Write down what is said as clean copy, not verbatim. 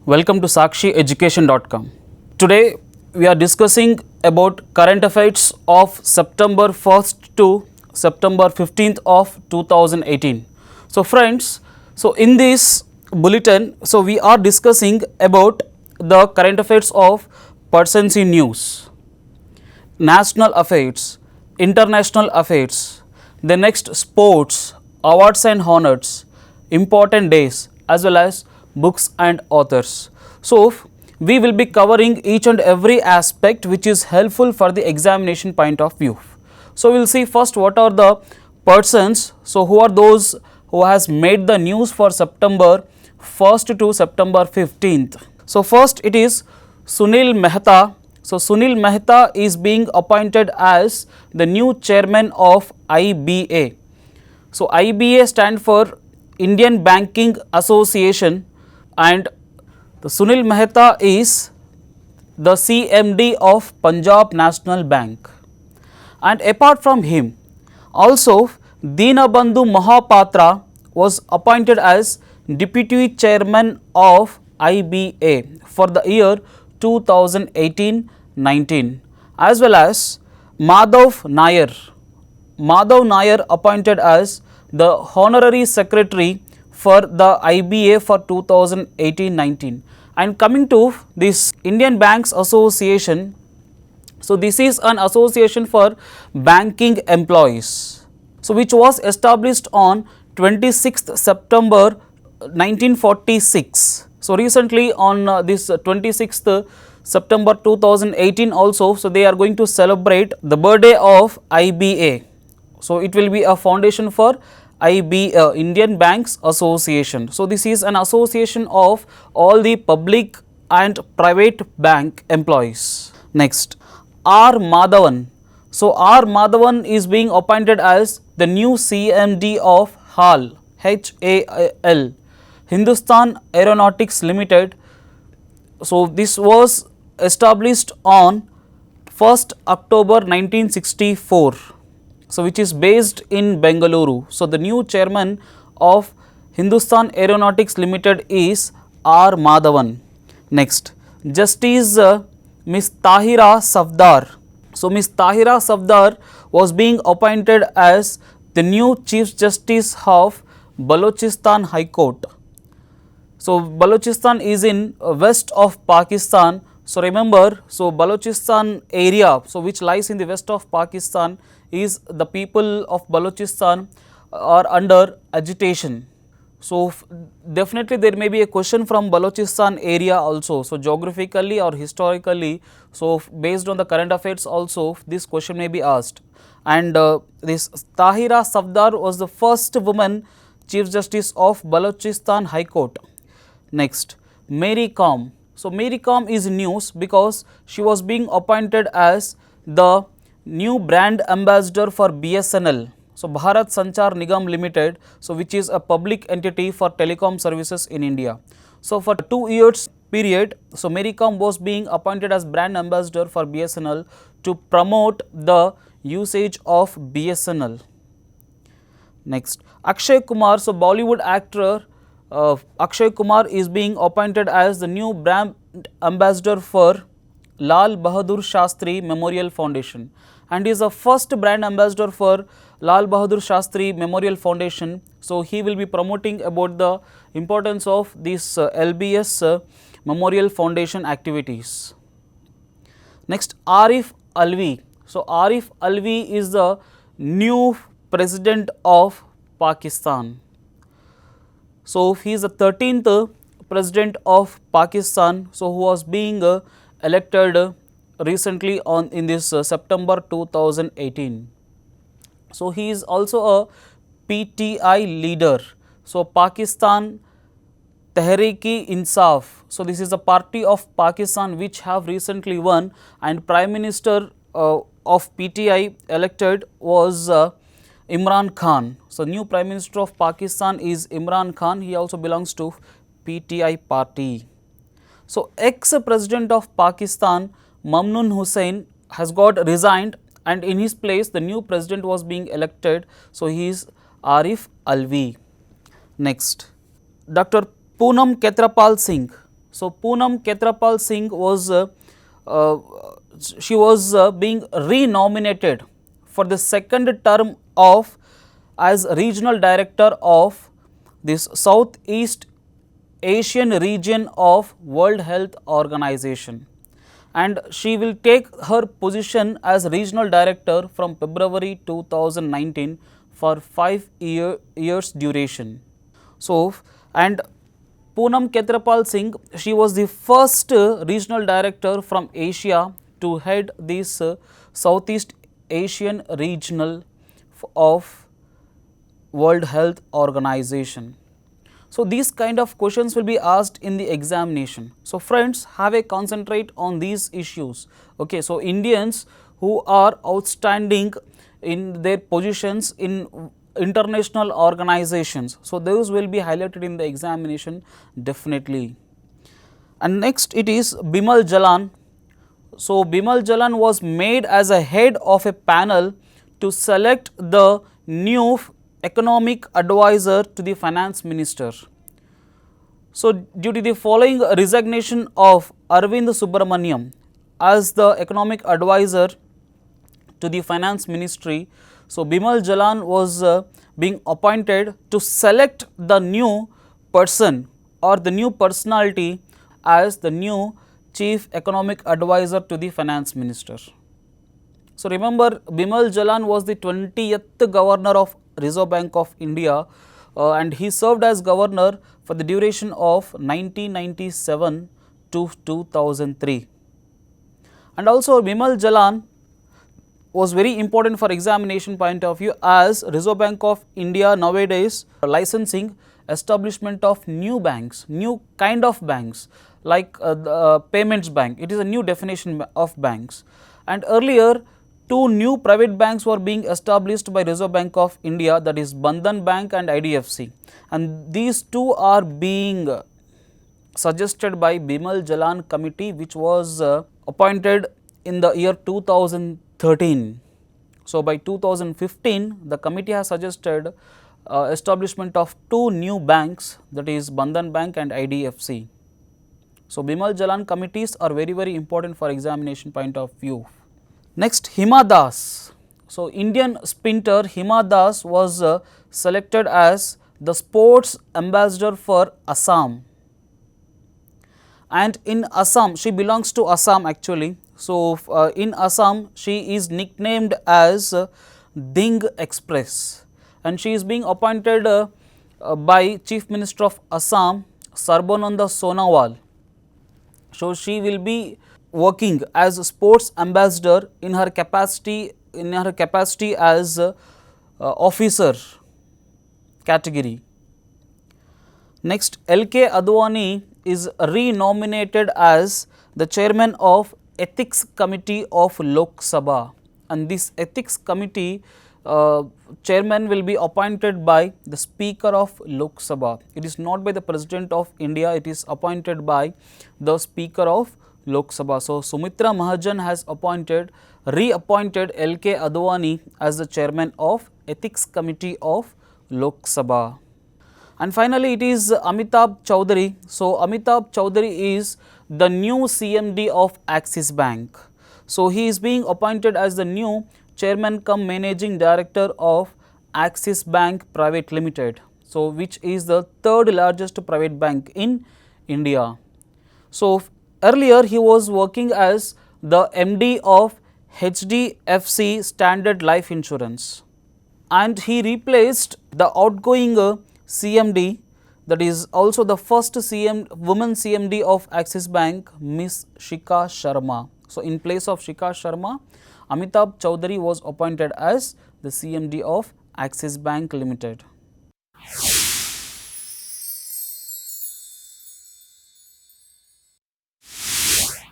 Welcome to SakshiEducation.com. Today we are discussing about current affairs of September 1st to September 15th of 2018. So friends, in this bulletin, we are discussing about the current affairs of persons in news, national affairs, international affairs, the next sports, awards and honors, important days as well as books and authors. So, we will be covering each and every aspect which is helpful for the examination point of view. So, we will see first what are the persons, so who are those who has made the news for September 1st to September 15th. So, first it is Sunil Mehta. So, Sunil Mehta is being appointed as the new chairman of IBA. So, IBA stand for Indian Banking Association, and the Sunil Mehta is the CMD of Punjab National Bank. And apart from him, also Dinabandhu Mahapatra was appointed as Deputy Chairman of IBA for the year 2018-19, as well as Madhav Nair. Madhav Nair appointed as the Honorary Secretary for the IBA for 2018-19. And coming to this Indian Banks Association, so this is an association for banking employees, so which was established on 26th September 1946. So recently on this 26th September 2018 also, so they are going to celebrate the birthday of IBA. So it will be a foundation for IBA, Indian Banks Association. So this is an association of all the public and private bank employees. Next, R. Madhavan. So R. Madhavan is being appointed as the new CMD of HAL, HAL, Hindustan Aeronautics Limited. So this was established on 1st October 1964. So which is based in Bengaluru. So the new chairman of Hindustan Aeronautics Limited is R. Madhavan. Next, Justice Ms. Tahira Safdar. So Ms. Tahira Safdar was being appointed as the new Chief Justice of Balochistan High Court. So Balochistan is in west of Pakistan. So remember, so Balochistan area, so which lies in the west of Pakistan, is the people of Balochistan are under agitation. So definitely there may be a question from Balochistan area also. So geographically or historically, so based on the current affairs also, this question may be asked. And this Tahira Safdar was the first woman Chief Justice of Balochistan High Court. Next, Mary Kom. So Mary Kom is news because she was being appointed as the new brand ambassador for BSNL. So Bharat Sanchar Nigam Limited, so which is a public entity for telecom services in India. So for 2 years period, so Mary Kom was being appointed as brand ambassador for BSNL to promote the usage of BSNL. Next, Akshay Kumar. So Bollywood actor Akshay Kumar is being appointed as the new brand ambassador for Lal Bahadur Shastri Memorial Foundation, and is the first brand ambassador for Lal Bahadur Shastri Memorial Foundation. So he will be promoting about the importance of this LBS Memorial Foundation activities. Next, Arif Alvi. So Arif Alvi is the new president of Pakistan. So he is the 13th president of Pakistan, so who was being elected recently on in this September 2018. So he is also a PTI leader. So Pakistan Tehreek-e-Insaf. So this is the party of Pakistan which have recently won, and Prime Minister of PTI elected was Imran Khan. So new Prime Minister of Pakistan is Imran Khan. He also belongs to PTI party. So ex-president of Pakistan Mamnoon Hussain has got resigned, and in his place the new president was being elected. So he is Arif Alvi. Next, Dr. Poonam Ketrapal Singh. So Poonam Ketrapal Singh was uh, she was being renominated for the second term of as regional director of this Southeast Asian region of World Health Organization, and she will take her position as regional director from February 2019 for 5 years duration. So, and Poonam Ketrapal Singh, she was the first regional director from Asia to head this Southeast Asian regional of World Health Organization. So these kind of questions will be asked in the examination. So friends, have a concentrate on these issues. Okay, so Indians who are outstanding in their positions in international organizations, so those will be highlighted in the examination definitely. And next it is Bimal Jalan. So Bimal Jalan was made as a head of a panel to select the new economic advisor to the finance minister. So due to the following resignation of Arvind Subramaniam as the economic advisor to the finance ministry, so Bimal Jalan was being appointed to select the new person or the new personality as the new chief economic advisor to the finance minister. So remember, Bimal Jalan was the 20th governor of Reserve Bank of India and he served as governor for the duration of 1997 to 2003. And also Bimal Jalan was very important for examination point of view, as Reserve Bank of India nowadays licensing establishment of new banks, new kind of banks like the payments bank. It is a new definition of banks, and earlier two new private banks were being established by Reserve Bank of India, that is Bandhan Bank and IDFC, and these two are being suggested by Bimal Jalan committee, which was appointed in the year 2013. So by 2015 the committee has suggested establishment of two new banks, that is Bandhan Bank and IDFC. So Bimal Jalan committees are very important for examination point of view. Next, Hima Das. So Indian sprinter Hima Das was selected as the sports ambassador for Assam, and in Assam, she belongs to Assam actually. So in Assam she is nicknamed as Ding Express, and she is being appointed by Chief Minister of Assam Sarbananda Sonowal. So she will be working as a sports ambassador in her capacity as officer category. Next, LK Advani is renominated as the chairman of Ethics Committee of Lok Sabha, and this Ethics Committee chairman will be appointed by the Speaker of Lok Sabha. It is not by the President of India, it is appointed by the Speaker of Lok Sabha. So Sumitra Mahajan has reappointed LK Advani as the chairman of Ethics Committee of Lok Sabha. And finally, it is Amitabh Chaudhary. So Amitabh Chaudhary is the new CMD of Axis Bank. So he is being appointed as the new chairman cum managing director of Axis Bank Private Limited, so which is the third largest private bank in India. So earlier he was working as the MD of HDFC Standard Life Insurance, and he replaced the outgoing CMD, that is also the first woman CMD of Axis Bank, Miss Shikha Sharma. So in place of Shikha Sharma, Amitabh Chaudhary was appointed as the CMD of Axis Bank Limited.